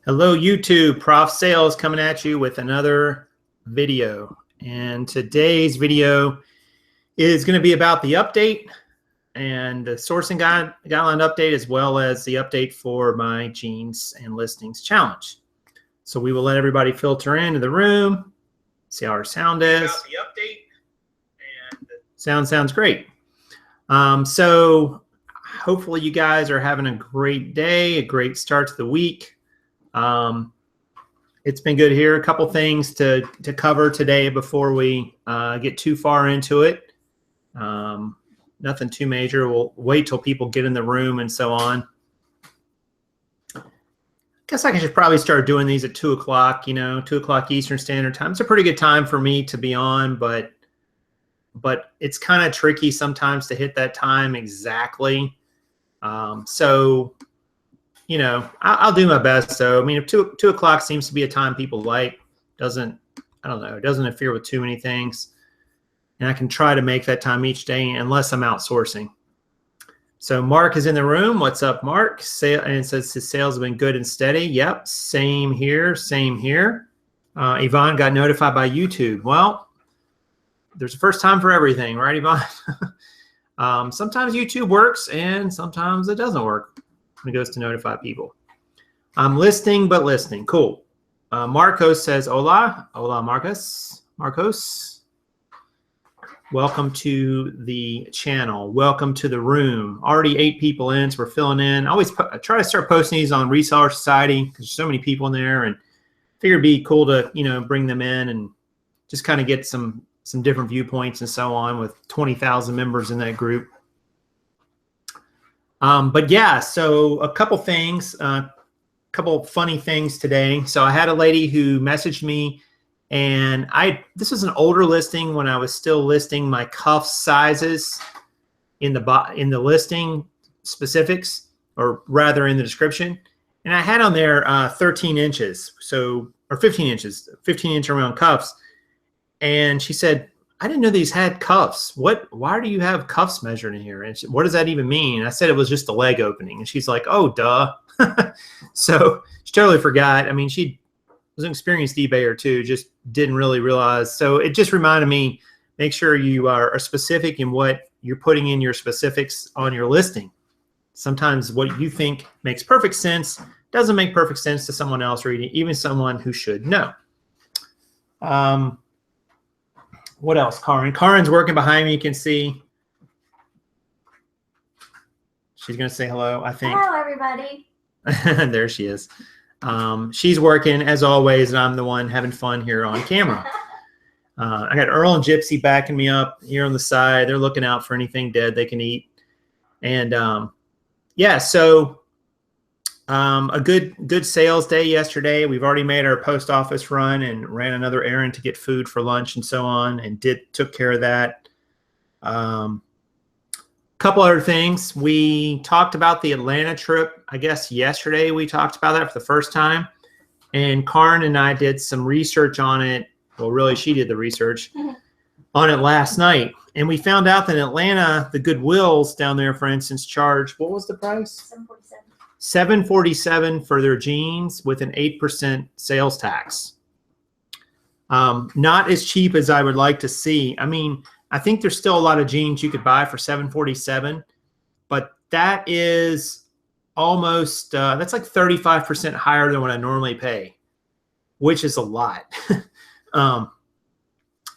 Hello YouTube, Prof Sales coming at you with another video. And today's video is going to be about the update and the sourcing guideline update, as well as the update for my jeans and listings challenge. So we will let everybody filter into the room, see how our sound is. About the update, and sounds great. So hopefully you guys are having a great day, a great start to the week. It's been good here. A couple things to cover today before we get too far into it. Nothing too major. We'll wait till people get in the room and so on. Guess I should probably start doing these at 2 o'clock, 2 o'clock Eastern Standard Time. It's a pretty good time for me to be on, but it's kind of tricky sometimes to hit that time exactly. So I'll do my best. So, I mean, if 2 o'clock seems to be a time people like, it doesn't interfere with too many things. And I can try to make that time each day unless I'm outsourcing. So Mark is in the room. What's up, Mark? And it says his sales have been good and steady. Yep, same here, same here. Yvonne got notified by YouTube. Well, there's a first time for everything, right, Yvonne? Sometimes YouTube works and sometimes it doesn't work when it goes to notify people. I'm listening, but listening. Cool. Marcos says, hola. Hola, Marcos. Welcome to the channel. Welcome to the room. Already 8 people in, so we're filling in. I try to start posting these on Reseller Society because there's so many people in there, and figure it'd be cool to, bring them in and just kind of get some different viewpoints and so on with 20,000 members in that group. But yeah, so a couple things, a couple funny things today. So I had a lady who messaged me, and this was an older listing when I was still listing my cuff sizes in the listing specifics, or rather in the description. And I had on there 13 inches, or 15 inches, 15-inch round cuffs. And she said, I didn't know these had cuffs. Why do you have cuffs measured in here? And what does that even mean? And I said it was just a leg opening. And she's like, oh, duh. So she totally forgot. I mean, she was an experienced eBayer too, just didn't really realize. So it just reminded me, make sure you are specific in what you're putting in your specifics on your listing. Sometimes what you think makes perfect sense doesn't make perfect sense to someone else reading, even someone who should know. What else, Karin? Karin's working behind me. You can see. She's going to say hello, I think. Hello, everybody. There she is. She's working, as always, and I'm the one having fun here on camera. I got Earl and Gypsy backing me up here on the side. They're looking out for anything dead they can eat. And, yeah, so a good sales day yesterday. We've already made our post office run and ran another errand to get food for lunch and so on, and took care of that. Couple other things. We talked about the Atlanta trip. I guess yesterday we talked about that for the first time, and Karin and I did some research on it. Well, really, she did the research on it last night, and we found out that in Atlanta, the Goodwills down there, for instance, charge, what was the price? $747 for their jeans with an 8% sales tax. Not as cheap as I would like to see. I mean, I think there's still a lot of jeans you could buy for $747, but that is almost, that's like 35% higher than what I normally pay, which is a lot.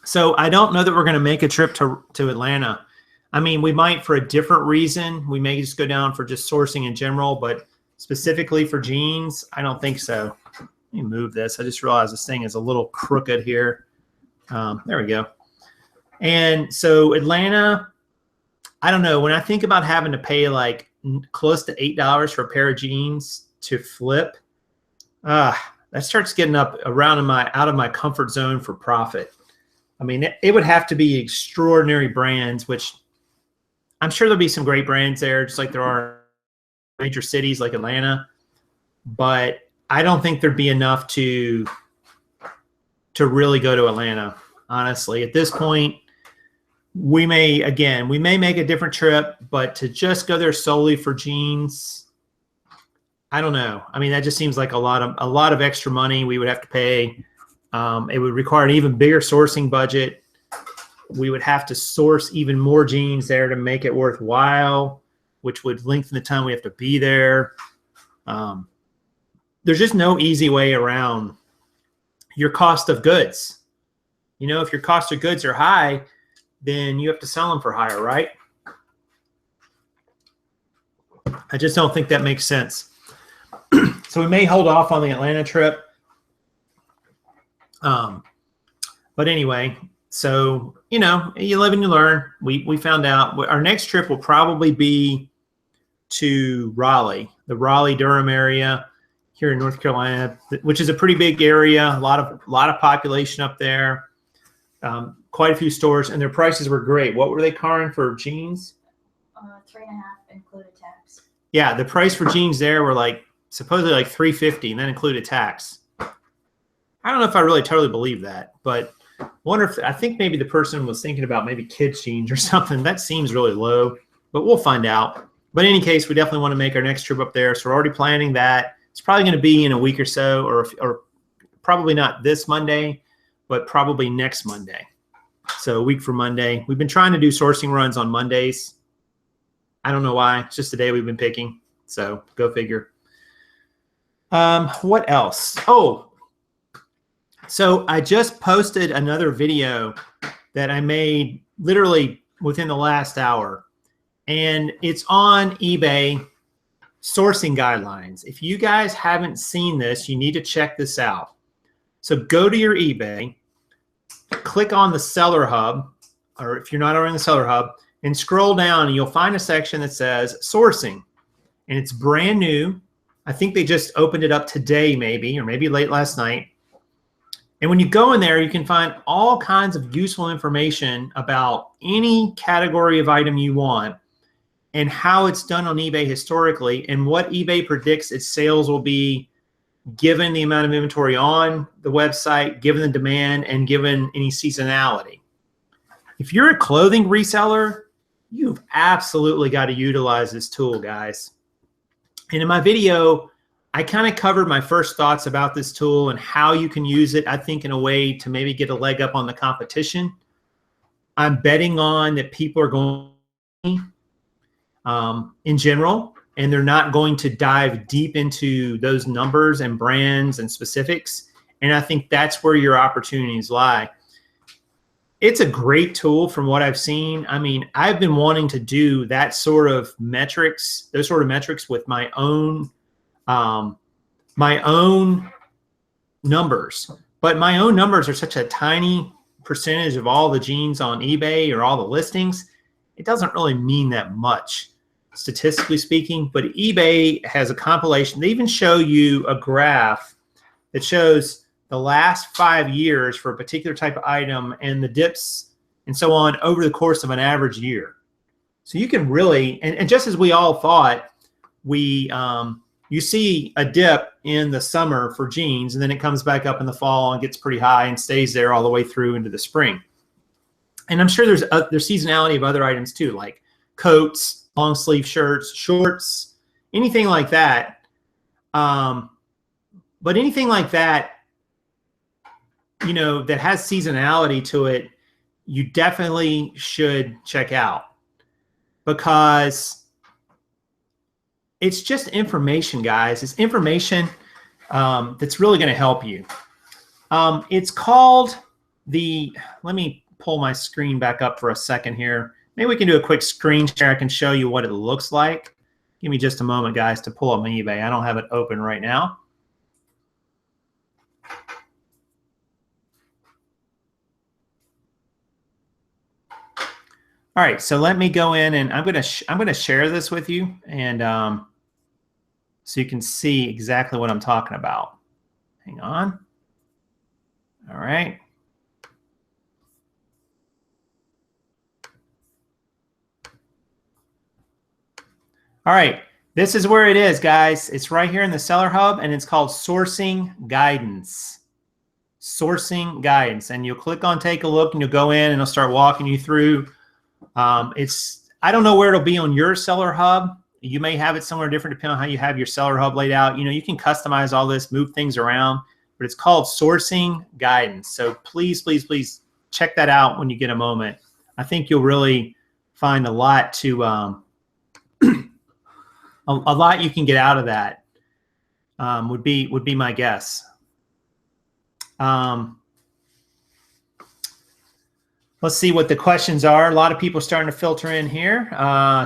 So I don't know that we're going to make a trip to Atlanta. I mean, we might for a different reason. We may just go down for just sourcing in general, but specifically for jeans, I don't think so. Let me move this. I just realized this thing is a little crooked here. There we go. And so Atlanta, I don't know. When I think about having to pay like close to $8 for a pair of jeans to flip, that starts getting up out of my comfort zone for profit. I mean, it would have to be extraordinary brands, which I'm sure there'll be some great brands there, just like there are major cities like Atlanta. But I don't think there'd be enough to really go to Atlanta, honestly. At this point, we may make a different trip, but to just go there solely for jeans, I don't know. I mean, that just seems like a lot of extra money we would have to pay. It would require an even bigger sourcing budget. We would have to source even more jeans there to make it worthwhile, which would lengthen the time we have to be there. There's just no easy way around your cost of goods. You know, if your cost of goods are high, then you have to sell them for higher, right? I just don't think that makes sense. So we may hold off on the Atlanta trip. But anyway, so, you know, you live and you learn. We found out our next trip will probably be to Raleigh, the Raleigh-Durham area here in North Carolina, which is a pretty big area, a lot of population up there, quite a few stores, and their prices were great. What were they carring for jeans? $3.50 included tax. Yeah, the price for jeans there were like supposedly like $3.50, and that included tax. I don't know if I really totally believe that, but I think maybe the person was thinking about maybe kids jeans or something. That seems really low, but we'll find out. But in any case, we definitely want to make our next trip up there. So we're already planning that. It's probably going to be in a week or so, or probably not this Monday, but probably next Monday. So a week from Monday. We've been trying to do sourcing runs on Mondays. I don't know why. It's just the day we've been picking. So go figure. What else? Oh, so I just posted another video that I made literally within the last hour, and it's on eBay sourcing guidelines. If you guys haven't seen this, you need to check this out. So go to your eBay, click on the Seller Hub, or if you're not already in the Seller Hub, and scroll down and you'll find a section that says sourcing, and it's brand new. I think they just opened it up today maybe, or maybe late last night. And when you go in there, you can find all kinds of useful information about any category of item you want and how it's done on eBay historically and what eBay predicts its sales will be given the amount of inventory on the website, given the demand, and given any seasonality. If you're a clothing reseller, you've absolutely got to utilize this tool, guys. And in my video, I kind of covered my first thoughts about this tool and how you can use it, I think, in a way to maybe get a leg up on the competition. I'm betting on that people are going in general, and they're not going to dive deep into those numbers and brands and specifics. And I think that's where your opportunities lie. It's a great tool from what I've seen. I mean, I've been wanting to do that sort of metrics, those sort of metrics with my own numbers. But my own numbers are such a tiny percentage of all the jeans on eBay or all the listings. It doesn't really mean that much, statistically speaking. But eBay has a compilation. They even show you a graph that shows the last 5 years for a particular type of item and the dips and so on over the course of an average year. So you can really, and just as we all thought, you see a dip in the summer for jeans, and then it comes back up in the fall and gets pretty high and stays there all the way through into the spring. And I'm sure there's seasonality of other items too, like coats, long sleeve shirts, shorts, anything like that. But anything like that, you know, that has seasonality to it, you definitely should check out, because it's just information, guys. It's information that's really going to help you. It's called let me pull my screen back up for a second here. Maybe we can do a quick screen share. I can show you what it looks like. Give me just a moment, guys, to pull up my eBay. I don't have it open right now. All right, so let me go in, and I'm gonna share this with you, and so you can see exactly what I'm talking about. Hang on. All right. All right, this is where it is, guys. It's right here in the Seller Hub, and it's called Sourcing Guidance. Sourcing Guidance, and you'll click on Take a Look, and you'll go in, and it'll start walking you through. I don't know where it'll be on your Seller Hub. You may have it somewhere different depending on how you have your seller hub laid out. You know, you can customize all this, move things around, but it's called sourcing guidance. So please, please, please check that out when you get a moment. I think you'll really find a lot to a lot you can get out of that. Would be my guess. Let's see what the questions are. A lot of people starting to filter in here.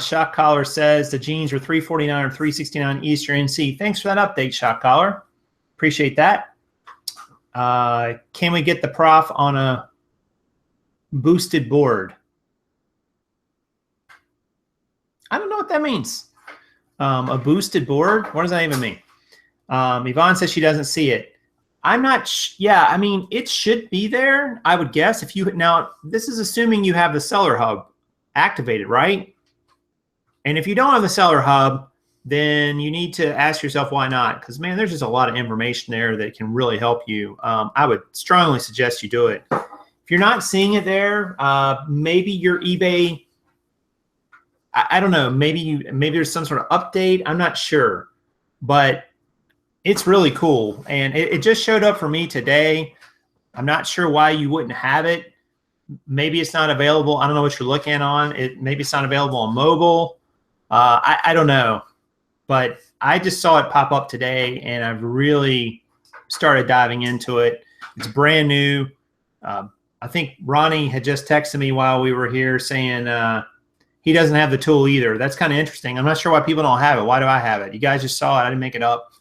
Shock Collar says the jeans are $349 or $369 Eastern NC. Thanks for that update, Shock Collar. Appreciate that. Can we get the PROF on a boosted board? I don't know what that means. A boosted board? What does that even mean? Yvonne says she doesn't see it. I'm not, yeah, I mean, it should be there, I would guess. If you, now, this is assuming you have the seller hub activated, right? And if you don't have the seller hub, then you need to ask yourself why not? Because, man, there's just a lot of information there that can really help you. I would strongly suggest you do it. If you're not seeing it there, maybe your eBay, I don't know, maybe there's some sort of update. I'm not sure, but it's really cool. And it just showed up for me today. I'm not sure why you wouldn't have it. Maybe it's not available. I don't know what you're looking on. Maybe it's not available on mobile. I don't know. But I just saw it pop up today, and I've really started diving into it. It's brand new. I think Ronnie had just texted me while we were here saying he doesn't have the tool either. That's kind of interesting. I'm not sure why people don't have it. Why do I have it? You guys just saw it. I didn't make it up.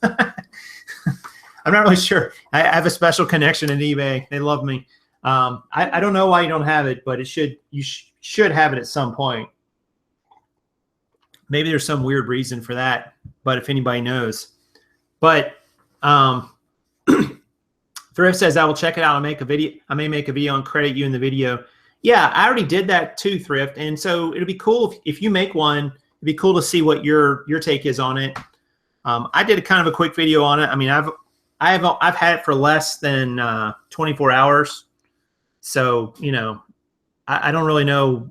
I'm not really sure. I have a special connection in eBay. They love me. I don't know why you don't have it, but you should have it at some point. Maybe there's some weird reason for that, but if anybody knows. But Thrift says, I will check it out. I may make a video and credit you in the video. Yeah, I already did that too, Thrift. And so it'll be cool if you make one. It'd be cool to see what your take is on it. I did a kind of a quick video on it. I mean, I've had it for less than 24 hours. So, you know, I don't really know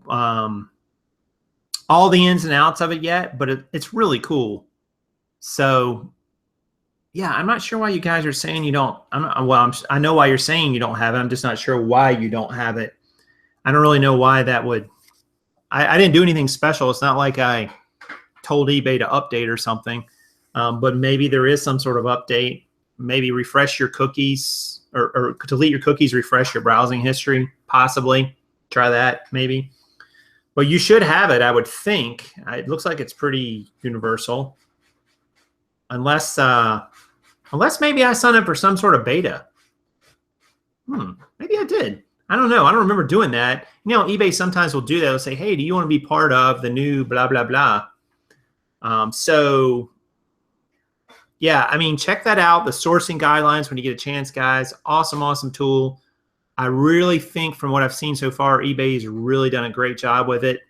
all the ins and outs of it yet, but it's really cool. So, yeah, I'm not sure why you guys are saying you don't. I know why you're saying you don't have it. I'm just not sure why you don't have it. I don't really know why that would. I didn't do anything special. It's not like I told eBay to update or something. But maybe there is some sort of update. Maybe refresh your cookies or delete your cookies, refresh your browsing history, possibly. Try that, maybe. But you should have it, I would think. It looks like it's pretty universal. Unless maybe I signed up for some sort of beta. Maybe I did. I don't know. I don't remember doing that. You know, eBay sometimes will do that. They'll say, hey, do you want to be part of the new blah, blah, blah? So, yeah, I mean, check that out. The sourcing guidelines when you get a chance, guys. Awesome, awesome tool. I really think from what I've seen so far, eBay has really done a great job with it.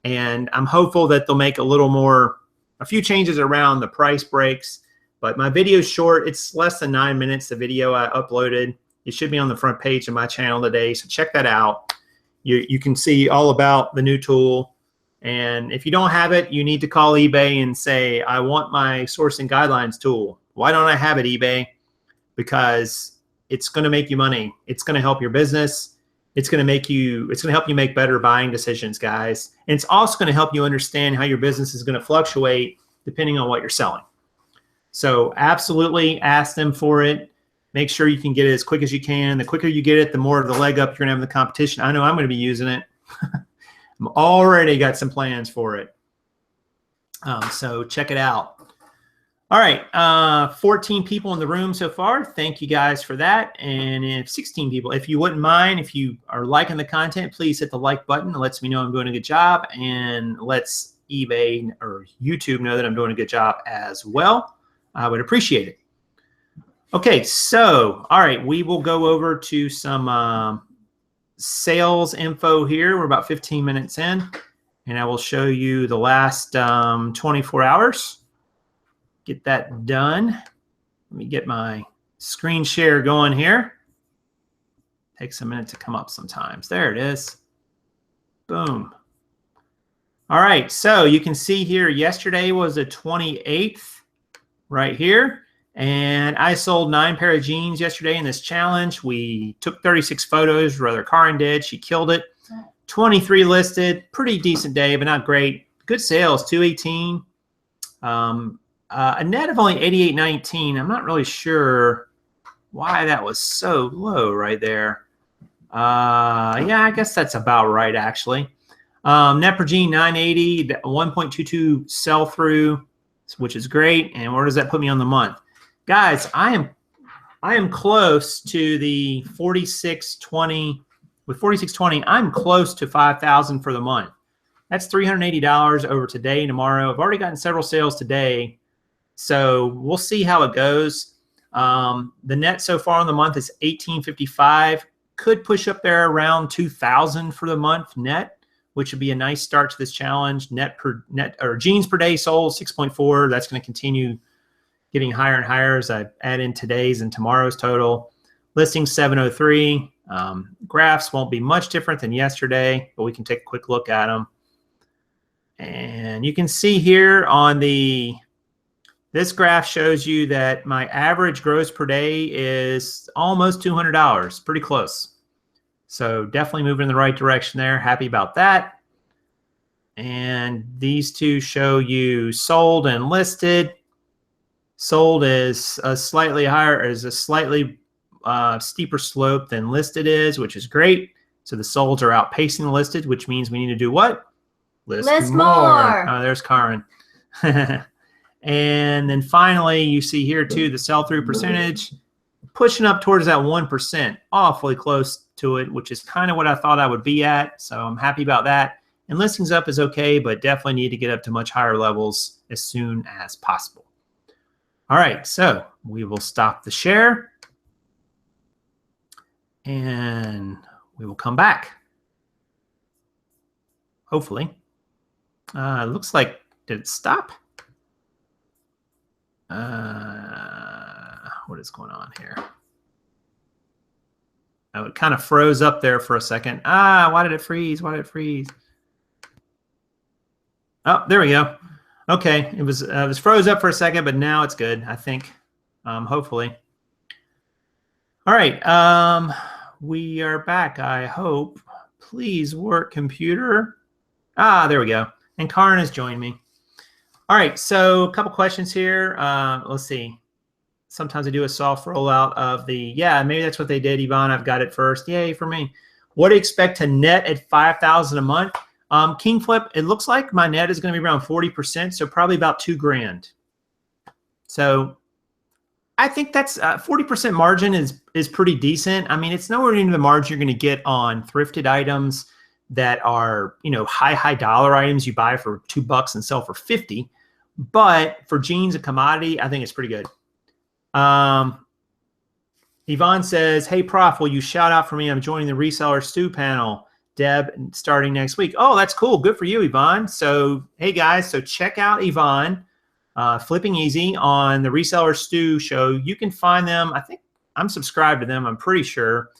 And I'm hopeful that they'll make a few changes around the price breaks. But my video's short. It's less than 9 minutes, the video I uploaded. It should be on the front page of my channel today, so check that out. You can see all about the new tool. And if you don't have it, you need to call eBay and say, I want my sourcing guidelines tool. Why don't I have it, eBay? Because it's going to make you money. It's going to help your business. It's going to help you make better buying decisions, guys. And it's also going to help you understand how your business is going to fluctuate depending on what you're selling. So absolutely ask them for it. Make sure you can get it as quick as you can. The quicker you get it, the more of the leg up you're going to have in the competition. I know I'm going to be using it. I'm already got some plans for it. So check it out. All right. 14 people in the room so far. Thank you guys for that. And if 16 people, if you wouldn't mind, if you are liking the content, please hit the like button. It lets me know I'm doing a good job and lets eBay or YouTube know that I'm doing a good job as well. I would appreciate it. Okay, so, all right, we will go over to some sales info here. We're about 15 minutes in, and I will show you the last 24 hours. Get that done. Let me get my screen share going here. Takes a minute to come up sometimes. There it is. Boom. All right, so you can see here, yesterday was the 28th right here. And I sold 9 pair of jeans yesterday in this challenge. We took 36 photos, rather Karin did. She killed it. 23 listed. Pretty decent day, but not great. Good sales, 218. A net of only 88.19. I'm not really sure why that was so low right there. Yeah, I guess that's about right, actually. Net per jean, 980, 1.22 sell-through, which is great. And where does that put me on the month? Guys, I am close to the 4620. With 4620, I'm close to 5,000 for the month. That's $380 over today and tomorrow. I've already gotten several sales today, so we'll see how it goes. The net so far on the month is 1855. Could push up there around 2,000 for the month net, which would be a nice start to this challenge. Net or jeans per day sold 6.4. That's going to continue getting higher and higher as I add in today's and tomorrow's total. Listing 703. Graphs won't be much different than yesterday, but we can take a quick look at them. And you can see here on this graph shows you that my average gross per day is almost $200, pretty close. So definitely moving in the right direction there. Happy about that. And these two show you sold and listed. Sold is a slightly higher, is a slightly steeper slope than listed is, which is great. So the solds are outpacing the listed, which means we need to do what? List more. Oh, there's Karin. And then finally, you see here too, the sell-through percentage pushing up towards that 1%, awfully close to it, which is kind of what I thought I would be at. So I'm happy about that. And listings up is okay, but definitely need to get up to much higher levels as soon as possible. All right, so we will stop the share and we will come back. Hopefully. Looks like, did it stop? What is going on here? Oh, it kind of froze up there for a second. Why did it freeze? Why did it freeze? Oh, there we go. Okay, it was froze up for a second, but now it's good, I think, hopefully. All right, we are back, I hope. Please work, computer. There we go. And Karin has joined me. All right, so a couple questions here. Let's see. Sometimes I do a soft rollout of the, yeah, maybe that's what they did, Yvonne. I've got it first. Yay for me. What do you expect to net at 5,000 a month? King Flip, it looks like my net is going to be around 40%, so probably about $2,000. So I think that's 40% margin is pretty decent. I mean, it's nowhere near the margin you're going to get on thrifted items that are, you know, high dollar items you buy for $2 and sell for 50. But for jeans, a commodity, I think it's pretty good. Yvonne says, hey, Prof, will you shout out for me? I'm joining the reseller stew panel, Deb, starting next week. Oh, that's cool. Good for you, Yvonne. So, hey, guys, so check out Yvonne, Flipping Easy on the Reseller Stew show. You can find them. I think I'm subscribed to them. I'm pretty sure.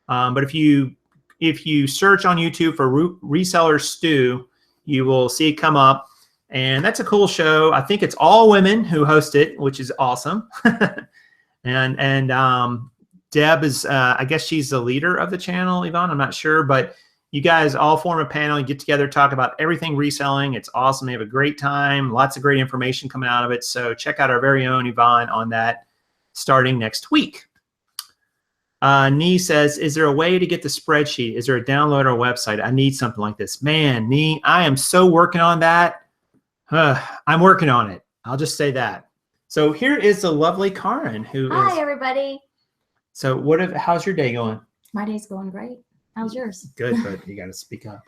But if you search on YouTube for Reseller Stew, you will see it come up. And that's a cool show. I think it's all women who host it, which is awesome. and Deb is, I guess she's the leader of the channel, Yvonne. I'm not sure, but you guys all form a panel, you get together, talk about everything reselling. It's awesome. They have a great time. Lots of great information coming out of it. So check out our very own Yvonne on that starting next week. Nee says, is there a way to get the spreadsheet? Is there a download or a website? I need something like this. Man, Nee, I am so working on that. I'm working on it. I'll just say that. So here is the lovely Karin, Hi, everybody. So how's your day going? My day's going great. How's yours? Good, but you got to speak up.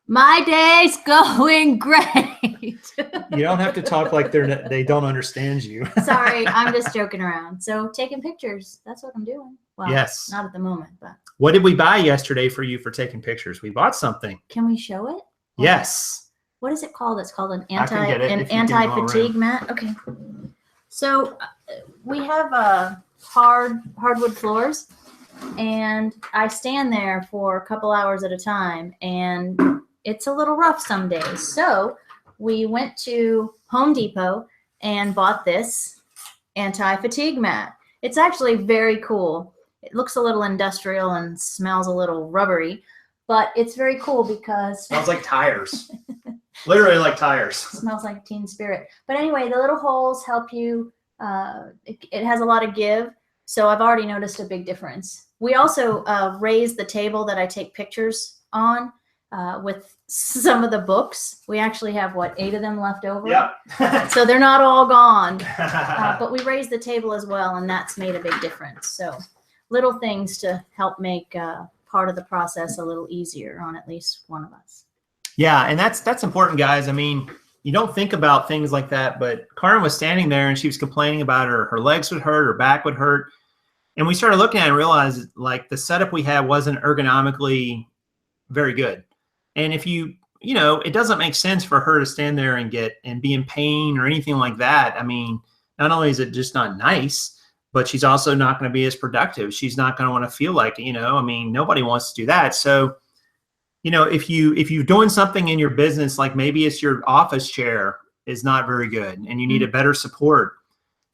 My day's going great. You don't have to talk like they don't understand you. Sorry, I'm just joking around. So taking pictures, that's what I'm doing. Well, yes. Not at the moment, but. What did we buy yesterday for you for taking pictures? We bought something. Can we show it? Yes. What is it called? It's called an anti-fatigue mat. Okay. So we have hardwood floors, and I stand there for a couple hours at a time, and it's a little rough some days. So we went to Home Depot and bought this anti-fatigue mat. It's actually very cool. It looks a little industrial and smells a little rubbery, but it's very cool because Smells like tires. Literally like tires. Smells like Teen Spirit. But anyway, the little holes help you. It has a lot of give. So I've already noticed a big difference. We also raised the table that I take pictures on with some of the books. We actually have, what, 8 of them left over? Yep. So they're not all gone. But we raised the table as well, and that's made a big difference. So little things to help make part of the process a little easier on at least one of us. Yeah, and that's important, guys. I mean, you don't think about things like that, but Karen was standing there and she was complaining about her legs would hurt, her back would hurt. And we started looking at it and realized like the setup we had wasn't ergonomically very good. And if you know, it doesn't make sense for her to stand there and be in pain or anything like that. I mean, not only is it just not nice, but she's also not going to be as productive. She's not going to want to feel like, you know, I mean, nobody wants to do that. So, you know, if you're doing something in your business, like maybe it's your office chair is not very good and you need a better support,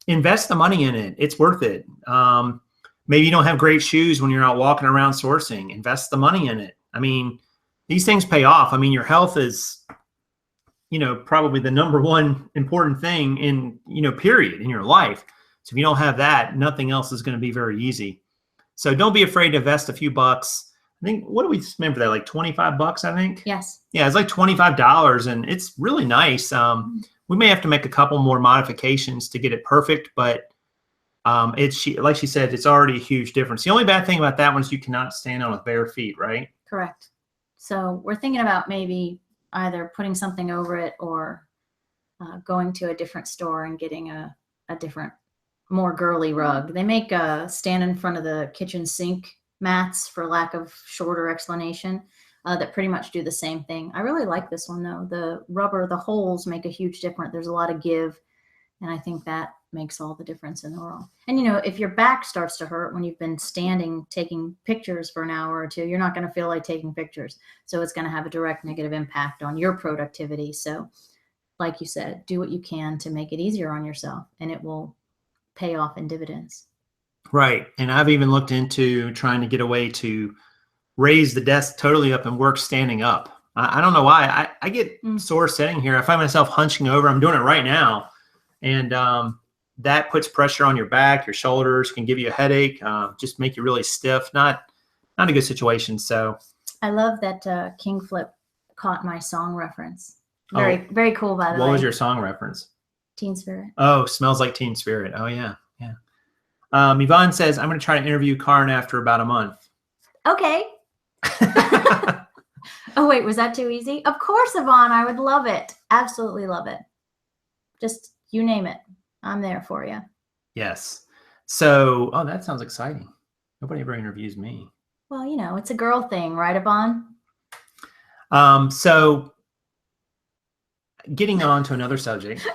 invest the money in it. It's worth it. Maybe you don't have great shoes when you're out walking around sourcing. Invest the money in it. I mean, these things pay off. I mean, your health is, you know, probably the #1 important thing in, you know, period in your life. So if you don't have that, nothing else is going to be very easy. So don't be afraid to invest a few bucks. I think, what do we spend for that? Like $25, I think? Yes. Yeah, it's like $25 and it's really nice. We may have to make a couple more modifications to get it perfect, but like she said, it's already a huge difference. The only bad thing about that one is you cannot stand on with bare feet, right? Correct. So we're thinking about maybe either putting something over it or going to a different store and getting a different, more girly rug. They make stand in front of the kitchen sink mats, for lack of shorter explanation, that pretty much do the same thing. I really like this one though. The rubber, the holes make a huge difference. There's a lot of give, and I think that makes all the difference in the world. And you know, if your back starts to hurt when you've been standing taking pictures for an hour or two, you're not going to feel like taking pictures. So it's going to have a direct negative impact on your productivity. So like you said, do what you can to make it easier on yourself, and it will pay off in dividends. Right. And I've even looked into trying to get a way to raise the desk totally up and work standing up. I don't know why. I get sore sitting here. I find myself hunching over. I'm doing it right now. And that puts pressure on your back, your shoulders, can give you a headache, just make you really stiff. Not a good situation. So I love that King Flip caught my song reference. Very cool, by the way. What was your song reference? Teen Spirit. Oh, Smells Like Teen Spirit. Oh, yeah. Yeah. Yvonne says, I'm going to try to interview Karen after about a month. Okay. Oh, wait, was that too easy? Of course, Yvonne, I would love it. Absolutely love it. Just, you name it. I'm there for you. Yes. So, oh, that sounds exciting. Nobody ever interviews me. Well, you know, it's a girl thing, right, Yvonne? So, getting on to another subject.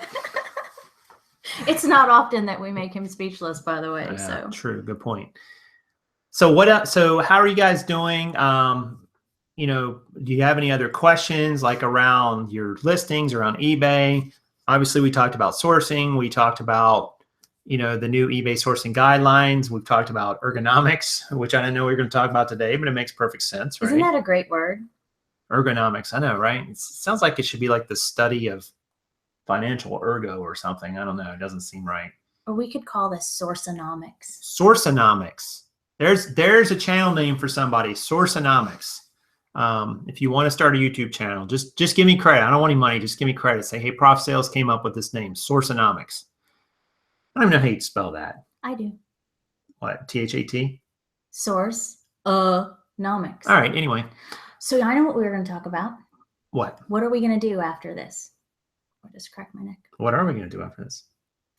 It's not often that we make him speechless, by the way. Yeah, so true. Good point. So what else? So how are you guys doing? You know, do you have any other questions like around your listings, around eBay? Obviously, we talked about sourcing. We talked about, you know, the new eBay sourcing guidelines. We've talked about ergonomics, which I didn't know we were going to talk about today, but it makes perfect sense, right? Isn't that a great word? Ergonomics. I know, right? It sounds like it should be like the study of financial ergo or something. I don't know. It doesn't seem right. Or we could call this Sourceonomics. Sourceonomics. There's a channel name for somebody. Sourceonomics. If you want to start a YouTube channel, just give me credit. I don't want any money. Just give me credit. Say, hey, Prof Sales came up with this name, Sourceonomics. I don't even know how you'd spell that. I do. What? T-H-A-T? Sourceonomics. All right. Anyway. So I know what we were going to talk about. What? What are we going to do after this? I just cracked my neck. What are we going to do after this?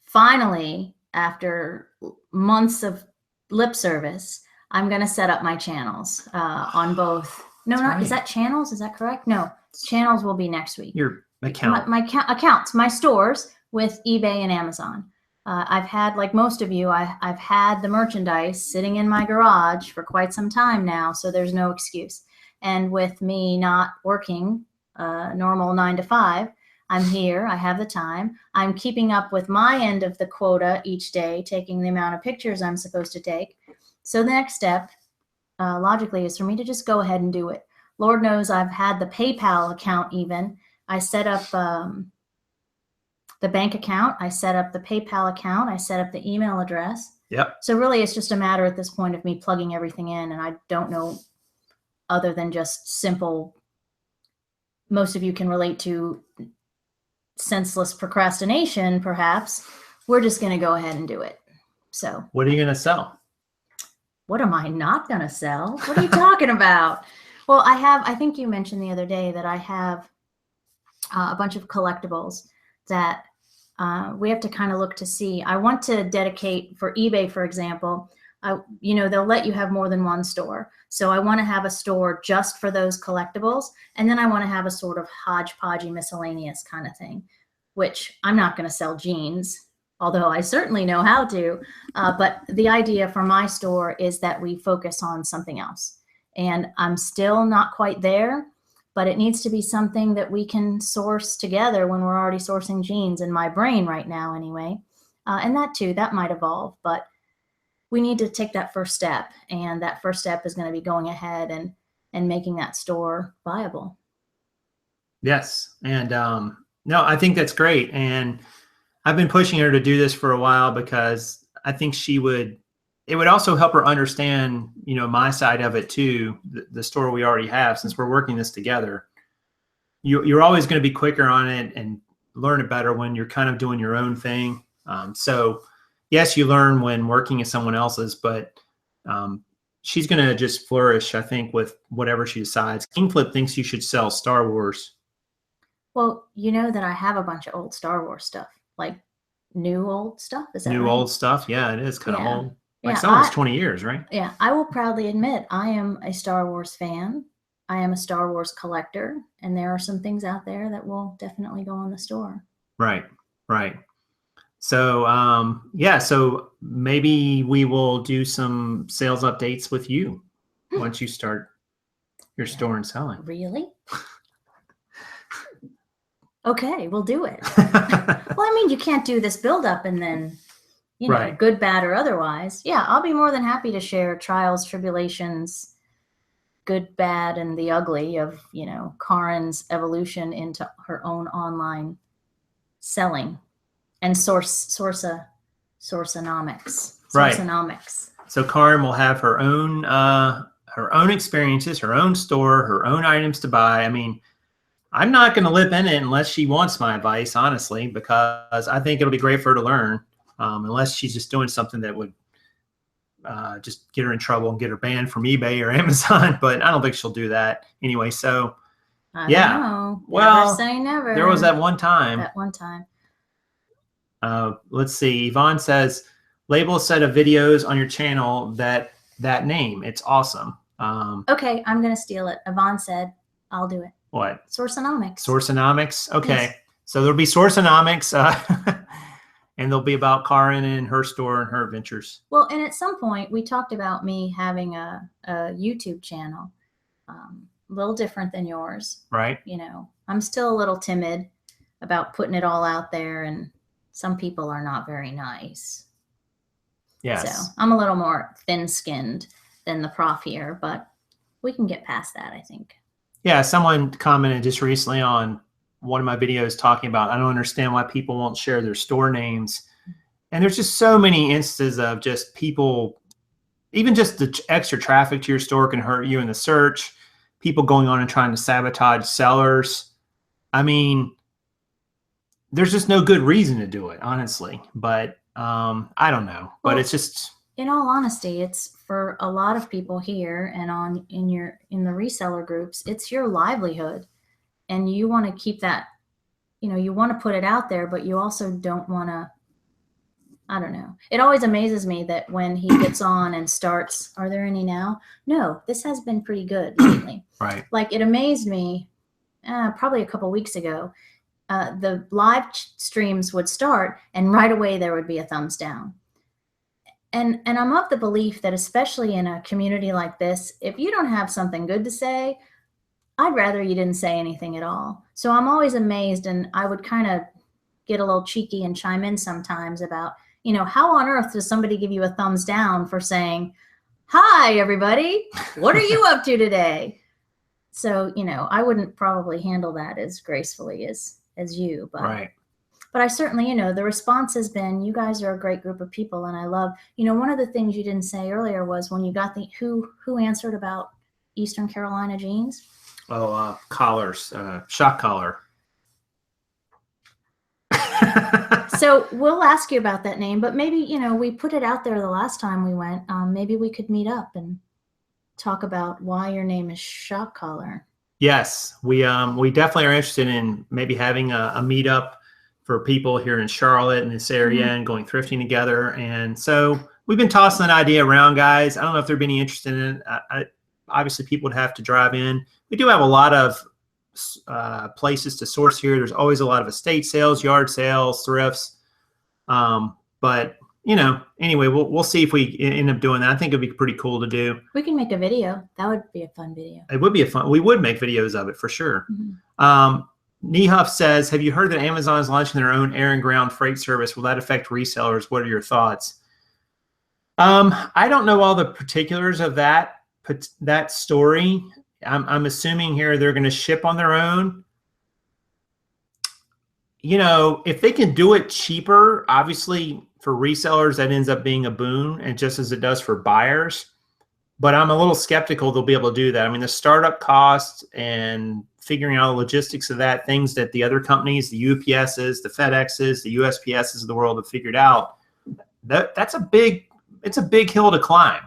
Finally, after months of lip service, I'm going to set up my channels on both. No, That's not right. Is that channels? Is that correct? No, channels will be next week. Your account. My accounts, my stores with eBay and Amazon. I've had, like most of you, I've had the merchandise sitting in my garage for quite some time now, so there's no excuse. And with me not working a normal 9 to 5. I'm here. I have the time. I'm keeping up with my end of the quota each day, taking the amount of pictures I'm supposed to take. So the next step, logically, is for me to just go ahead and do it. Lord knows I've had the PayPal account even. I set up the bank account. I set up the PayPal account. I set up the email address. Yep. So really, it's just a matter at this point of me plugging everything in, and I don't know other than just simple, most of you can relate to senseless procrastination, perhaps. We're just going to go ahead and do it. So what are you going to sell? What am I not going to sell? What are you talking about? Well, I think you mentioned the other day that I have a bunch of collectibles that we have to kind of look to see. I want to dedicate for eBay, for example. They'll let you have more than one store. So I want to have a store just for those collectibles. And then I want to have a sort of hodgepodgey miscellaneous kind of thing, which I'm not going to sell jeans, although I certainly know how to. But the idea for my store is that we focus on something else. And I'm still not quite there, but it needs to be something that we can source together when we're already sourcing jeans in my brain right now anyway. And that might evolve, but we need to take that first step. And that first step is going to be going ahead and making that store viable. Yes. And no, I think that's great. And I've been pushing her to do this for a while because I think it would also help her understand, my side of it too, the store we already have, since we're working this together. You're always going to be quicker on it and learn it better when you're kind of doing your own thing. So yes, you learn when working at someone else's, but she's going to just flourish, I think, with whatever she decides. Kingflip thinks you should sell Star Wars. Well, you know that I have a bunch of old Star Wars stuff, like new old stuff. Is that new right? Old stuff? Yeah, it is kind of old. Like Yeah, some of it's 20 years, right? Yeah, I will proudly admit I am a Star Wars fan. I am a Star Wars collector, and there are some things out there that will definitely go in the store. Right. So, so maybe we will do some sales updates with you once you start your store and selling. Really? Okay, we'll do it. Well, I mean, you can't do this build up and then, Right. Good, bad, or otherwise. Yeah, I'll be more than happy to share trials, tribulations, good, bad, and the ugly of, Karen's evolution into her own online selling and Sourceonomics. Right. Sourceonomics. So Karen will have her own experiences, her own store, her own items to buy. I mean, I'm not going to lip in it unless she wants my advice, honestly, because I think it'll be great for her to learn. Unless she's just doing something that would just get her in trouble and get her banned from eBay or Amazon, but I don't think she'll do that anyway. So, I don't know. Well, never say never. There was that one time. Let's see. Yvonne says, label a set of videos on your channel that name. It's awesome. Okay, I'm going to steal it. Yvonne said, I'll do it. What? Sourceonomics. Sourceonomics. Okay. Yes. So there'll be Sourceonomics. And they'll be about Karen and her store and her adventures. Well, and at some point we talked about me having a YouTube channel, a little different than yours. Right. I'm still a little timid about putting it all out there, and some people are not very nice. Yes. So I'm a little more thin-skinned than the prof here, but we can get past that, I think. Yeah. Someone commented just recently on one of my videos talking about, I don't understand why people won't share their store names. And there's just so many instances of just people, even just the extra traffic to your store can hurt you in the search, people going on and trying to sabotage sellers. I mean, there's just no good reason to do it, honestly. But I don't know. But it's just, in all honesty, it's for a lot of people here and in the reseller groups, it's your livelihood. And you want to keep that, you want to put it out there, but you also don't want to, I don't know. It always amazes me that when he gets on and starts, are there any now? No, this has been pretty good lately. Right. Like, it amazed me probably a couple weeks ago. The live streams would start and right away there would be a thumbs down. And I'm of the belief that especially in a community like this, if you don't have something good to say, I'd rather you didn't say anything at all. So I'm always amazed, and I would kind of get a little cheeky and chime in sometimes about, how on earth does somebody give you a thumbs down for saying, hi, everybody, what are you up to today? So, I wouldn't probably handle that as gracefully as you, but Right. But I certainly, the response has been, you guys are a great group of people. And I love, one of the things you didn't say earlier was when you got who answered about Eastern Carolina jeans? Oh, collars, shock collar. So we'll ask you about that name, but maybe, we put it out there the last time we went. Maybe we could meet up and talk about why your name is Shock Collar. Yes, we definitely are interested in maybe having a meetup for people here in Charlotte in this area and going thrifting together. And so we've been tossing that idea around, guys. I don't know if there'd be any interest in it. Obviously, people would have to drive in. We do have a lot of places to source here. There's always a lot of estate sales, yard sales, thrifts. But anyway, we'll see if we end up doing that. I think it'd be pretty cool to do. We can make a video. That would be a fun video. It would be we would make videos of it for sure. Nehuff says, have you heard that Amazon is launching their own air and ground freight service? Will that affect resellers? What are your thoughts? I don't know all the particulars of that story. I'm assuming here they're going to ship on their own. If they can do it cheaper, obviously for resellers, that ends up being a boon, and just as it does for buyers. But I'm a little skeptical they'll be able to do that. I mean, the startup costs and figuring out the logistics of that, things that the other companies, the UPSs, the FedExes, the USPSs of the world have figured out, it's a big hill to climb.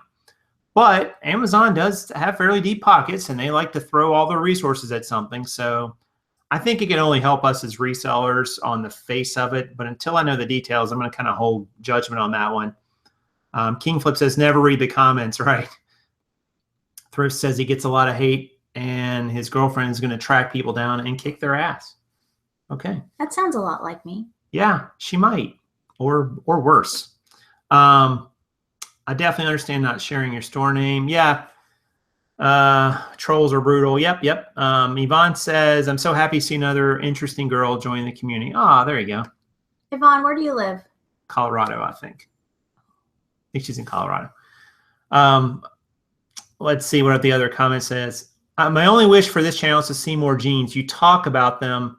But Amazon does have fairly deep pockets, and they like to throw all their resources at something. So I think it can only help us as resellers on the face of it. But until I know the details, I'm going to kind of hold judgment on that one. Kingflip says, never read the comments, right? Thrift says he gets a lot of hate and his girlfriend is going to track people down and kick their ass. Okay. That sounds a lot like me. Yeah, she might, or worse. I definitely understand not sharing your store name. Yeah. Trolls are brutal. Yep. Yvonne says, I'm so happy to see another interesting girl join the community. Ah, there you go. Yvonne, where do you live? Colorado, I think she's in Colorado. Let's see what the other comment says. My only wish for this channel is to see more jeans. You talk about them,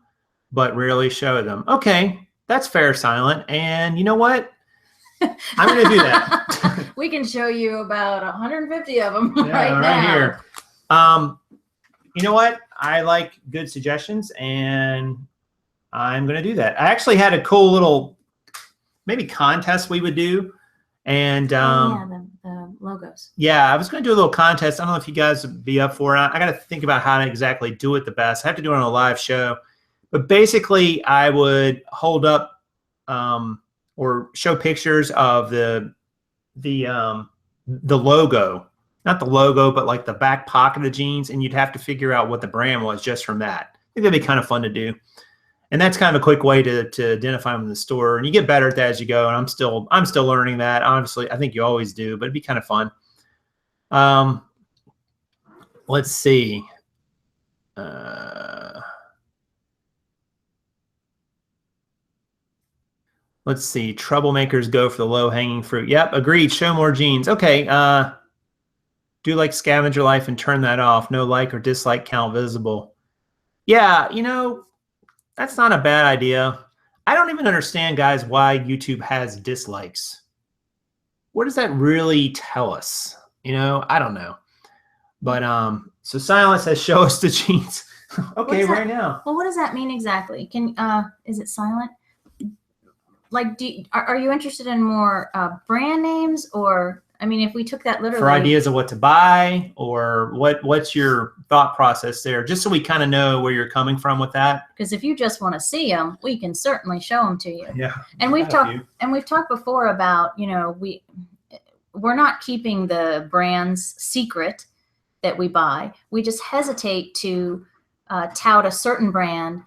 but rarely show them. Okay, that's fair, Silent. And you know what? I'm going to do that. We can show you about 150 of them right now. Here. You know what? I like good suggestions, and I'm going to do that. I actually had a cool little maybe contest we would do. And the logos. Yeah, I was going to do a little contest. I don't know if you guys would be up for it. I got to think about how to exactly do it the best. I have to do it on a live show. But basically, I would hold up or show pictures of the logo, not the logo, but like the back pocket of jeans, and you'd have to figure out what the brand was just from that. I think that'd be kind of fun to do. And that's kind of a quick way to identify them in the store. And you get better at that as you go. And I'm still learning that. Obviously, I think you always do, but it'd be kind of fun. Let's see. Let's see. Troublemakers go for the low-hanging fruit. Yep, agreed. Show more jeans. Okay. Do like scavenger life and turn that off. No like or dislike count visible. Yeah, that's not a bad idea. I don't even understand, guys, why YouTube has dislikes. What does that really tell us? I don't know. But so Silence says, show us the jeans. Okay, right now. Well, what does that mean exactly? Is it silent? Like, are you interested in more brand names, or if we took that literally for ideas of what to buy, or what's your thought process there, just so we kind of know where you're coming from with that? Because if you just want to see them, we can certainly show them to you. Yeah. And we've talked before about, we're not keeping the brands secret that we buy. We just hesitate to tout a certain brand.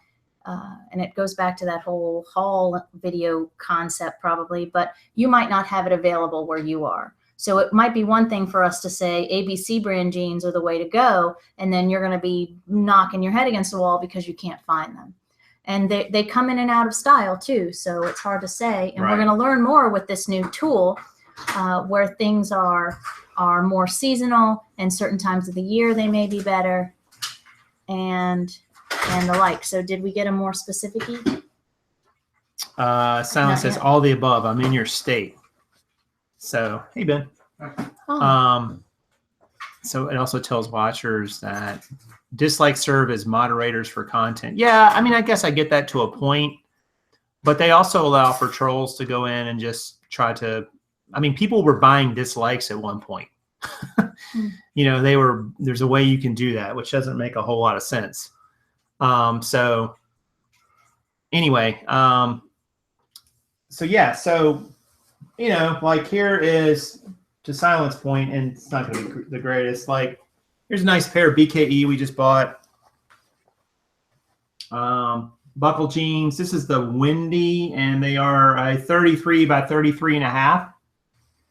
And it goes back to that whole haul video concept probably, but you might not have it available where you are. So it might be one thing for us to say ABC brand jeans are the way to go, and then you're going to be knocking your head against the wall because you can't find them. And they come in and out of style too, so it's hard to say. And we're going to learn more with this new tool, where things are more seasonal, and certain times of the year they may be better, and the like. So did we get a more specific? Silence says all the above. I'm in your state. So hey Ben. Oh. So it also tells watchers that dislikes serve as moderators for content. Yeah, I mean, I guess I get that to a point, but they also allow for trolls to go in and just try to, I mean, people were buying dislikes at one point. You know, there's a way you can do that, which doesn't make a whole lot of sense. So anyway, so yeah, so, you know, like here is to Silence point, and it's not going to be the greatest. Like, here's a nice pair of BKE we just bought. Buckle jeans. This is the Windy, and they are a 33 by 33 and a half.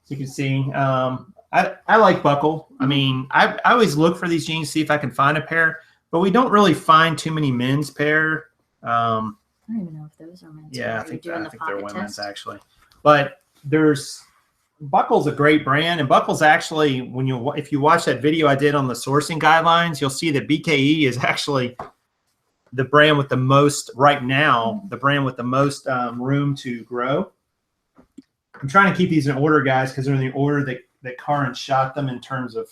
So you can see, I like Buckle. I mean, I always look for these jeans, see if I can find a pair, but we don't really find too many men's pair. I don't even know if those are men's. Yeah, I think they're women's actually. But Buckle's a great brand, and Buckle's actually, if you watch that video I did on the sourcing guidelines, you'll see that BKE is actually the brand with the most right now, the brand with the most room to grow. I'm trying to keep these in order, guys, because they're in the order that Karin shot them in terms of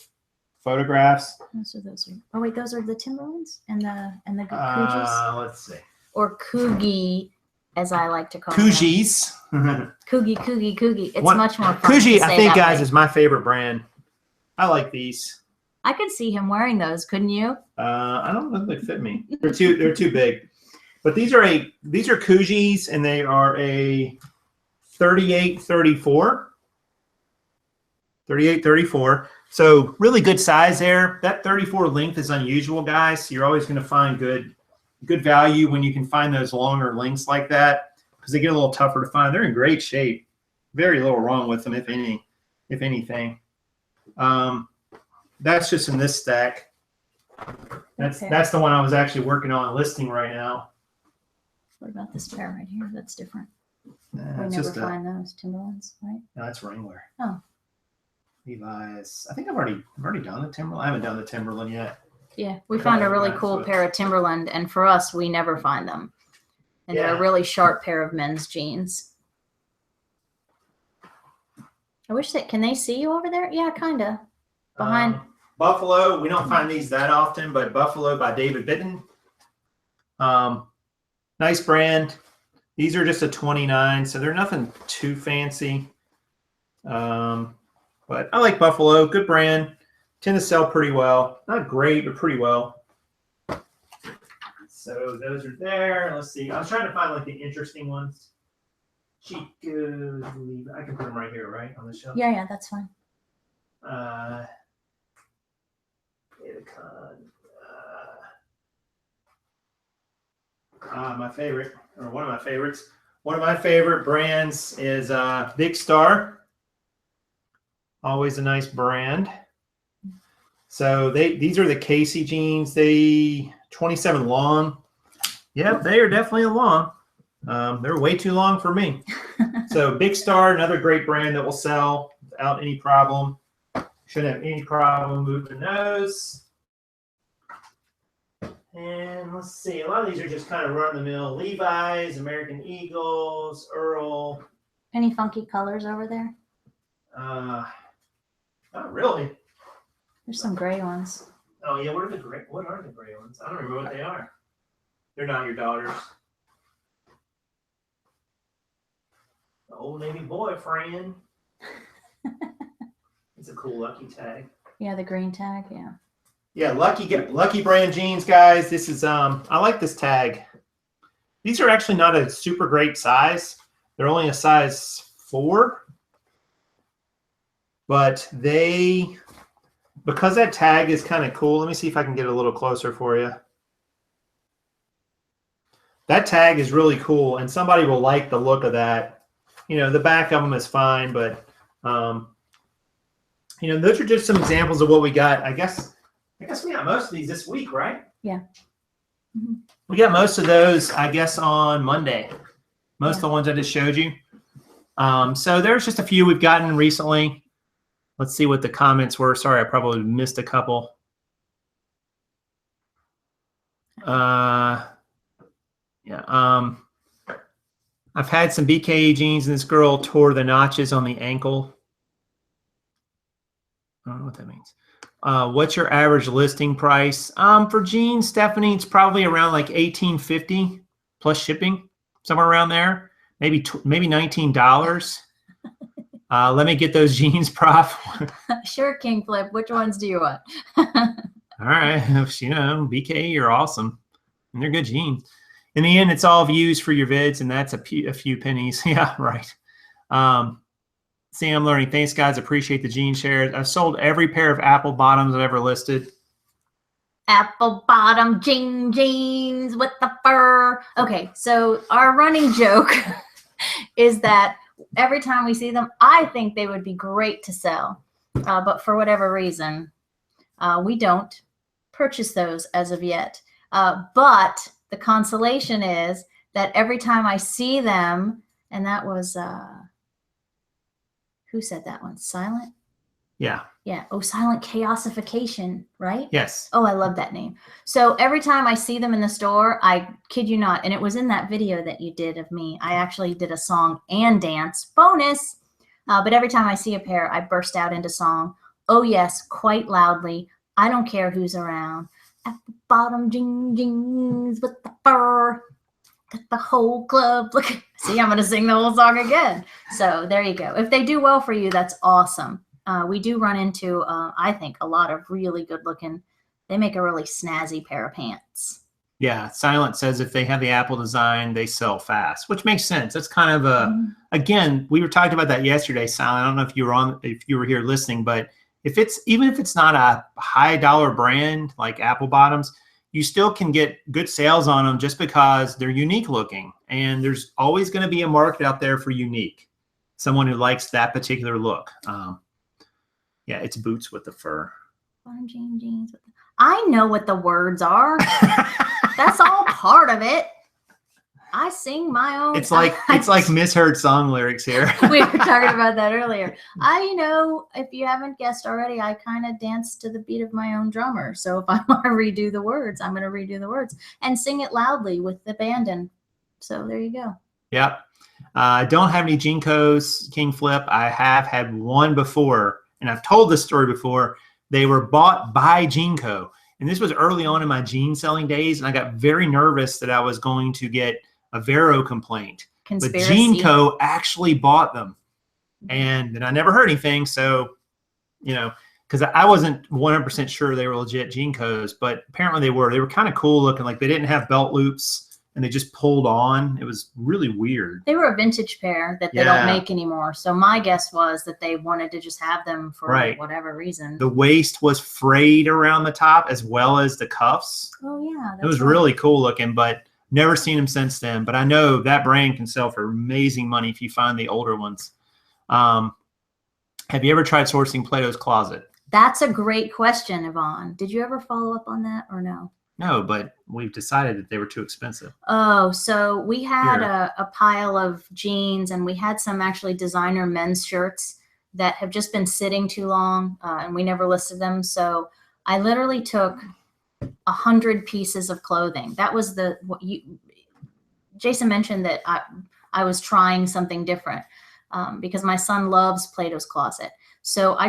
photographs. So those are, oh wait, those are the Timberlands and the Coogis? Let's see. Or Coogie, as I like to call Coogies. them. Coogie. It's much more fun. Coogie, I think, guys, is my favorite brand. I like these. I could see him wearing those, couldn't you? I don't know if they fit me. They're too big. But these are Coogies, and they are a 38-34. 38-34. So really good size there. That 34 length is unusual, guys. So you're always going to find good value when you can find those longer lengths like that, because they get a little tougher to find. They're in great shape. Very little wrong with them, if anything. That's just in this stack. That's the one I was actually working on listing right now. What about this pair right here? That's different. We never find those Timberlands, right? No, that's Wrangler. Oh. Levi's. I think I've already done the Timberland. I haven't done the Timberland yet. Yeah, we found a really cool pair of Timberland, and for us, we never find them. And they're a really sharp pair of men's jeans. I wish can they see you over there? Yeah, kind of. Behind. Buffalo, we don't find these that often, but Buffalo by David Bitten. Nice brand. These are just a 29, so they're nothing too fancy. But I like Buffalo, good brand. Tend to sell pretty well. Not great, but pretty well. So those are there. Let's see. I was trying to find like the interesting ones. Chicos, I can put them right here, right, on the shelf? Yeah, that's fine. My favorite, or one of my favorites. One of my favorite brands is Big Star. Always a nice brand. So these are the Casey jeans. They 27 long. Yep, they are definitely long. They're way too long for me. So Big Star, another great brand that will sell without any problem. Shouldn't have any problem moving those. And let's see, a lot of these are just kind of run-of-the-mill. Levi's, American Eagles, Earl. Any funky colors over there? Not really. There's some gray ones. Oh yeah, what are the gray ones? I don't remember what they are. They're not your daughters. The Old Navy boyfriend. It's a cool Lucky tag. Yeah, the green tag. Yeah. Yeah, Lucky brand jeans, guys. This is I like this tag. These are actually not a super great size. They're only a size 4. But because that tag is kind of cool. Let me see if I can get it a little closer for you. That tag is really cool, and somebody will like the look of that. You know, the back of them is fine, but those are just some examples of what we got. I guess we got most of these this week, right? Yeah. Mm-hmm. We got most of those, I guess, on Monday. Most of the ones I just showed you. So there's just a few we've gotten recently. Let's see what the comments were. Sorry, I probably missed a couple. I've had some BKE jeans, and this girl tore the notches on the ankle. I don't know what that means. What's your average listing price? For jeans, Stephanie, it's probably around like $18.50 plus shipping, somewhere around there. Maybe $19. Let me get those jeans, Prof. Sure, King Flip. Which ones do you want? All right, BKE, you're awesome, and they're good jeans. In the end, it's all views for your vids, and that's a few pennies. Yeah, right. Sam learning. Thanks, guys. Appreciate the jean shares. I've sold every pair of Apple bottoms I've ever listed. Apple bottom jeans with the fur. Okay, so our running joke is that every time we see them, I think they would be great to sell. But for whatever reason, we don't purchase those as of yet. But the consolation is that every time I see them, and that was, who said that one? Silent? Yeah. Yeah. Oh, Silent Chaosification, right? Yes. Oh, I love that name. So every time I see them in the store, I kid you not, and it was in that video that you did of me, I actually did a song and dance bonus. But every time I see a pair, I burst out into song. Oh yes, quite loudly. I don't care who's around. At the bottom jeans with the fur. Got the whole club. Look, see, I'm going to sing the whole song again. So there you go. If they do well for you, that's awesome. We do run into, I think, a lot of really good looking. They make a really snazzy pair of pants. Yeah, Silent says if they have the Apple design, they sell fast, which makes sense. That's kind of a, again, we were talking about that yesterday, Silent. I don't know if you were here listening, but even if it's not a high dollar brand like Apple bottoms, you still can get good sales on them just because they're unique looking. And there's always going to be a market out there for unique, someone who likes that particular look. Yeah, it's boots with the fur. Bottom jeans. I know what the words are. That's all part of it. I sing my own. It's like misheard song lyrics here. We were talking about that earlier. If you haven't guessed already, I kind of dance to the beat of my own drummer. So if I want to redo the words, I'm going to redo the words and sing it loudly with the abandon. So there you go. Yep. I don't have any Jinkos, King Flip. I have had one before, and I've told this story before. They were bought by Jinko. And this was early on in my jean selling days, and I got very nervous that I was going to get a Vero complaint. Conspiracy. But Jinko actually bought them. And then I never heard anything. So, because I wasn't 100% sure they were legit Jinkos, but apparently they were. They were kind of cool looking. Like they didn't have belt loops and they just pulled on. It was really weird. They were a vintage pair that they don't make anymore. So my guess was that they wanted to just have them for whatever reason. The waist was frayed around the top as well as the cuffs. Oh, yeah. It was really cool looking, but never seen them since then. But I know that brand can sell for amazing money if you find the older ones. Have you ever tried sourcing Plato's Closet? That's a great question, Yvonne. Did you ever follow up on that or no? No, but we've decided that they were too expensive. Oh, so we had a pile of jeans, and we had some actually designer men's shirts that have just been sitting too long, and we never listed them. So I literally took 100 pieces of clothing. That was Jason mentioned that I was trying something different because my son loves Plato's Closet. So I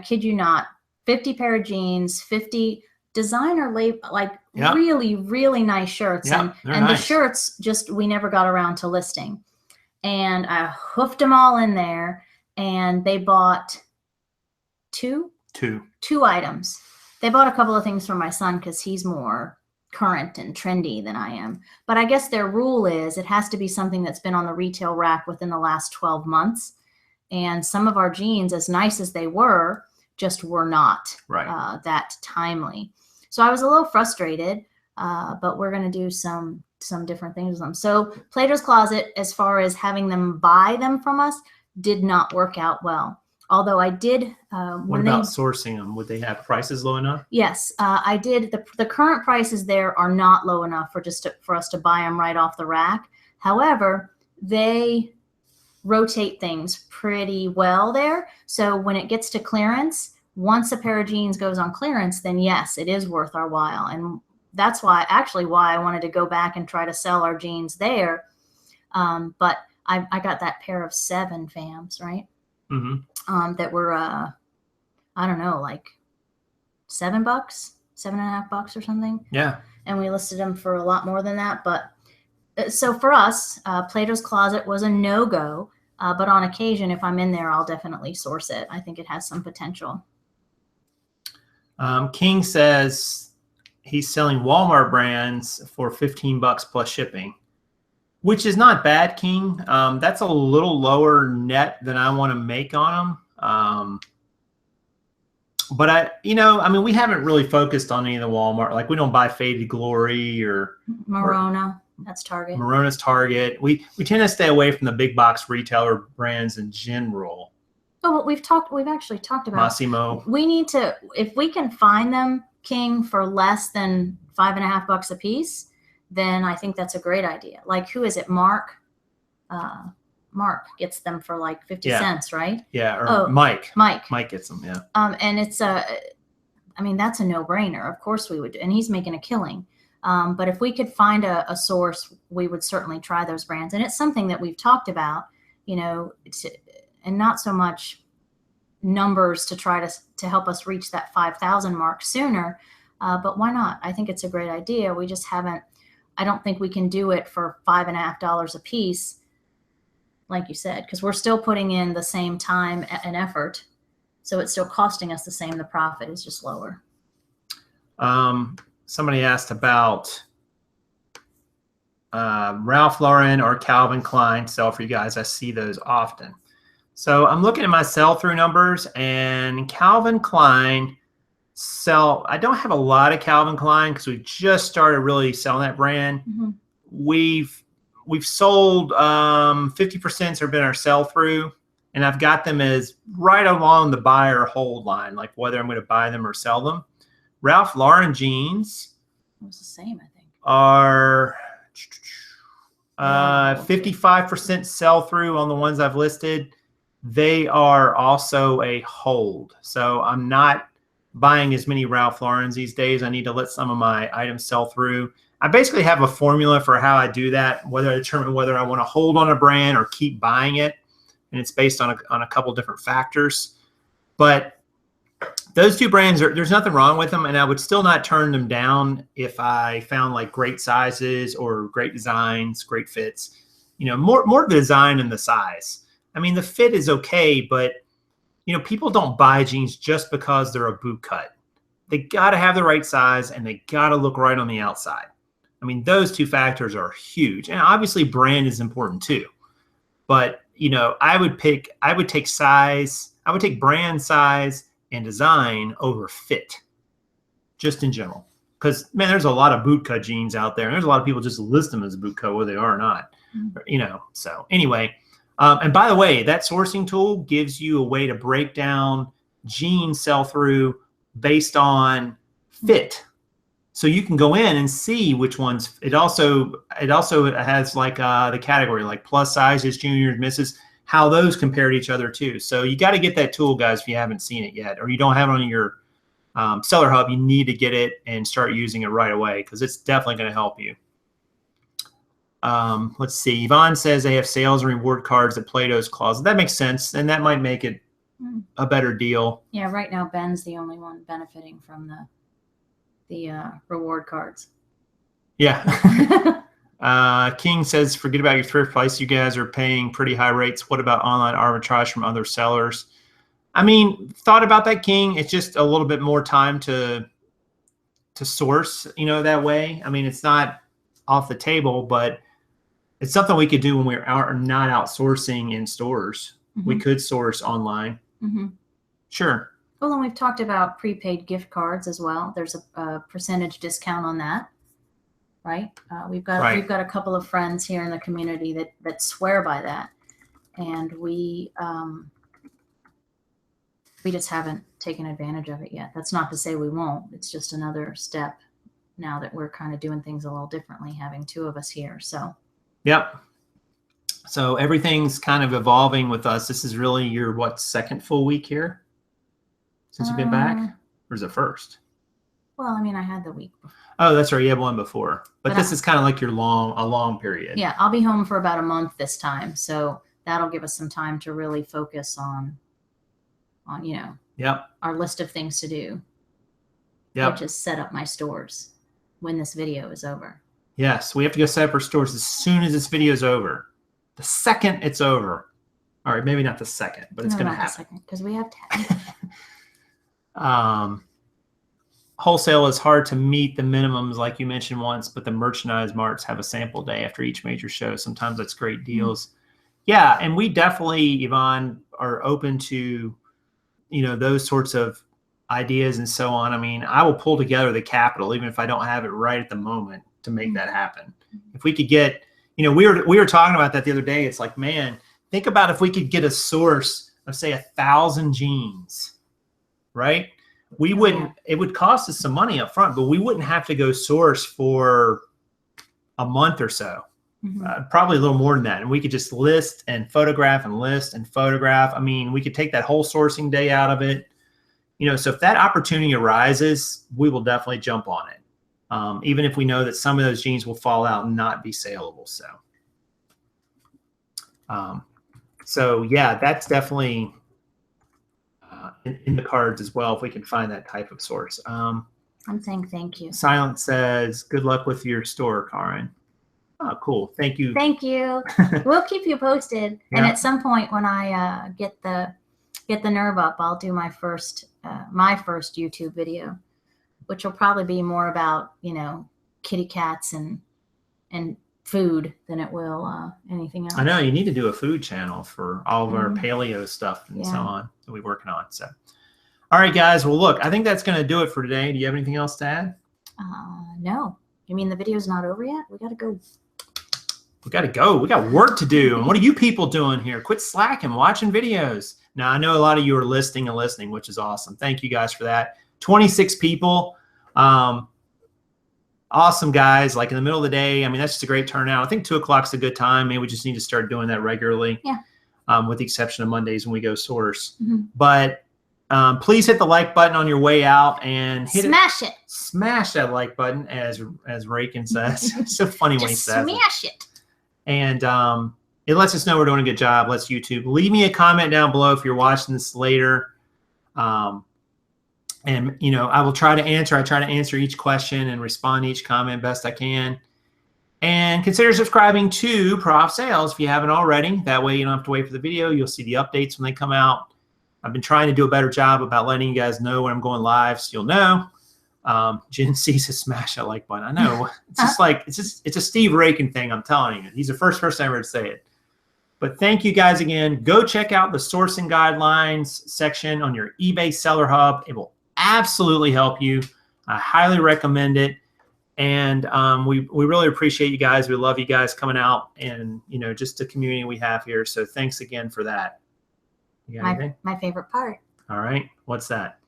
kid you not, 50 pair of jeans, 50 designer really, really nice shirts. And nice. The shirts we never got around to listing. And I hoofed them all in there, and they bought two items. They bought a couple of things for my son because he's more current and trendy than I am. But I guess their rule is it has to be something that's been on the retail rack within the last 12 months. And some of our jeans, as nice as they were, just were not that timely. So I was a little frustrated, but we're going to do some different things with them. So Plato's Closet, as far as having them buy them from us, did not work out well. Although I did, What about sourcing them? Would they have prices low enough? Yes, I did. The current prices there are not low enough for us to buy them right off the rack. However, they rotate things pretty well there. So when it gets to clearance, once a pair of jeans goes on clearance, then yes, it is worth our while. And that's why I wanted to go back and try to sell our jeans there. But I got that pair of 7 FAMs, right? Mm-hmm. That were, I don't know, like $7, $7.50 or something. Yeah. And we listed them for a lot more than that. But so for us, Plato's Closet was a no-go. But on occasion, if I'm in there, I'll definitely source it. I think it has some potential. King says he's selling Walmart brands for $15 plus shipping, which is not bad, King. That's a little lower net than I want to make on them. But we haven't really focused on any of the Walmart. Like we don't buy Faded Glory or Morona. That's Target. Morona's Target. We tend to stay away from the big box retailer brands in general. Oh, we've actually talked about Massimo. We need to, if we can find them, King, for less than $5.50 a piece, then I think that's a great idea. Like, who is it? Mark gets them for like 50 cents, right? Yeah. Or Mike gets them. Yeah. And it's that's a no-brainer. Of course we would, and he's making a killing. But if we could find a source, we would certainly try those brands. And it's something that we've talked about, and not so much numbers to try to help us reach that 5,000 mark sooner. But why not? I think it's a great idea. We just haven't, I don't think we can do it for $5.50 a piece, like you said, because we're still putting in the same time and effort. So it's still costing us the same. The profit is just lower. Somebody asked about Ralph Lauren or Calvin Klein sell for you guys. I see those often. So I'm looking at my sell-through numbers, and Calvin Klein I don't have a lot of Calvin Klein because we just started really selling that brand. Mm-hmm. We've sold 50% have been our sell-through, and I've got them as right along the buy or hold line, like whether I'm going to buy them or sell them. Ralph Lauren jeans was the same, I think, are 55% sell-through on the ones I've listed. They are also a hold. So I'm not buying as many Ralph Laurens these days. I need to let some of my items sell through. I basically have a formula for how I do that, whether I determine whether I want to hold on a brand or keep buying it. And it's based on a couple different factors. But those two brands, there's nothing wrong with them, and I would still not turn them down if I found like great sizes or great designs, great fits. More the design and the size. I mean, the fit is okay, but people don't buy jeans just because they're a boot cut. They got to have the right size, and they got to look right on the outside. I mean, those two factors are huge, and obviously brand is important too. But I would take brand size and design over fit, just in general. Because there's a lot of boot cut jeans out there, and there's a lot of people just list them as a boot cut, whether they are or not. Mm-hmm. So anyway. And by the way, that sourcing tool gives you a way to break down jean sell-through based on fit. So you can go in and see which ones. It also has like the category, like plus sizes, juniors, misses, how those compare to each other too. So you got to get that tool, guys, if you haven't seen it yet, or you don't have it on your Seller Hub. You need to get it and start using it right away, because it's definitely going to help you. Let's see. Yvonne says they have sales and reward cards at Plato's Closet. That makes sense, and that might make it a better deal. Yeah, right now Ben's the only one benefiting from the reward cards. Yeah. King says, forget about your thrift price. You guys are paying pretty high rates. What about online arbitrage from other sellers? I mean, thought about that, King. It's just a little bit more time to source, that way. I mean, it's not off the table, but it's something we could do when we're not outsourcing in stores. Mm-hmm. We could source online. Mm-hmm. Sure. Well, and we've talked about prepaid gift cards as well. There's a percentage discount on that, right? We've got a couple of friends here in the community that swear by that, and we We just haven't taken advantage of it yet. That's not to say we won't. It's just another step now that we're kind of doing things a little differently, having 2 of us here. So, yep. So everything's kind of evolving with us. This is really your, what, second full week here since you've been back? Or is it first? Well, I mean, I had the week before. Oh, that's right. You had one before. But this I- is kind of like your long period. Yeah, I'll be home for about a month this time. So that'll give us some time to really focus on you know, Yep. our list of things to do. Yep. Which is set up my stores when this video is over. Yes, we have to go set up our stores as soon as this video is over. The second it's over. All right, maybe not the second, but it's going to happen. Because we have 10. Wholesale is hard to meet the minimums, like you mentioned once, but the merchandise marts have a sample day after each major show. Sometimes that's great deals. Yeah, and we definitely, Yvonne, are open to, you know, those sorts of ideas and so on. I mean, I will pull together the capital, even if I don't have it right at the moment, to make that happen. If we could get, you know, we were talking about that the other day. It's like, man, think about if we could get a source of, say, 1,000 jeans, right? We wouldn't, it would cost us some money up front, but we wouldn't have to go source for a month or so. Probably a little more than that. And we could just list and photograph and list and photograph. I mean, we could take that whole sourcing day out of it. You know, so if that opportunity arises, we will definitely jump on it. Even if we know that some of those jeans will fall out and not be saleable. So yeah, that's definitely in the cards as well, if we can find that type of source. I'm saying thank you. Silent says, good luck with your store, Karen. Oh, cool. Thank you. Thank you. We'll keep you posted. Yeah. And at some point when I get the nerve up, I'll do my first YouTube video, which will probably be more about, you know, kitty cats and food than it will anything else. I know you need to do a food channel for all of our paleo stuff and so on that we're working on. So, all right, guys. Well, look, I think that's going to do it for today. Do you have anything else to add? No. You mean the video's not over yet? We got to go. We got to go. We got work to do. And what are you people doing here? Quit slacking, watching videos. Now, I know a lot of you are listening, which is awesome. Thank you guys for that. 26 people. Awesome, guys. Like in the middle of the day. I mean, that's just a great turnout. I think 2 o'clock is a good time. Maybe we just need to start doing that regularly. Yeah. With the exception of Mondays when we go source. But please hit the like button on your way out and smash it. Smash that like button, as Rakin says. It's so funny when he says smash it. And it lets us know we're doing a good job. Let's YouTube. Leave me a comment down below if you're watching this later. And, you know, I will try to answer. I try to answer each question and respond to each comment best I can. And consider subscribing to PROF Sales if you haven't already. That way you don't have to wait for the video. You'll see the updates when they come out. I've been trying to do a better job about letting you guys know when I'm going live, so you'll know. Jen sees to smash that like button. I know. It's just like, it's a Steve Rakin thing, I'm telling you. He's the first person ever to say it. But thank you guys again. Go check out the sourcing guidelines section on your eBay Seller Hub. It will absolutely help you. I highly recommend it. And we really appreciate you guys. We love you guys coming out and, you know, just the community we have here. So thanks again for that. You got anything? My favorite part. All right. What's that?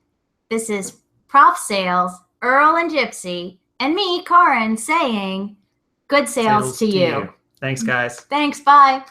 This is PROF Sales, Earl and Gypsy, and me, Karen, saying good sales to you. Thanks, guys. Thanks. Bye.